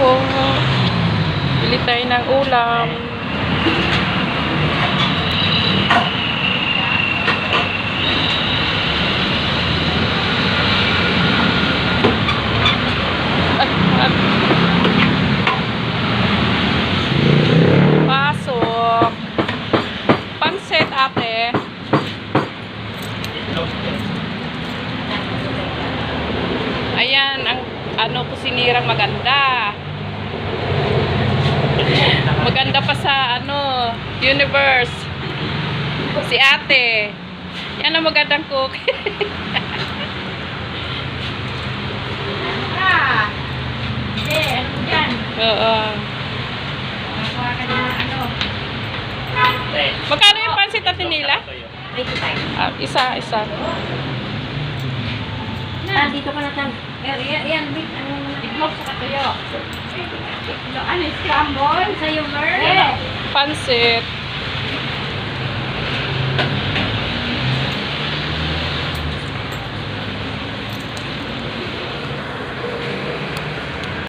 po. Bili tayo ng ulam. Pasok. Pansit, ate. Ayan, ang kusinirang maganda. Maganda pa sa universe. Si ate. Yan ang magandang cook. Oo. Magkano yung pansit at nila? Isa. Dito ka na tan. Yan, wait. Itlog sa katuyo. Ano, scramble? Sa'yo, Mer? Pansit.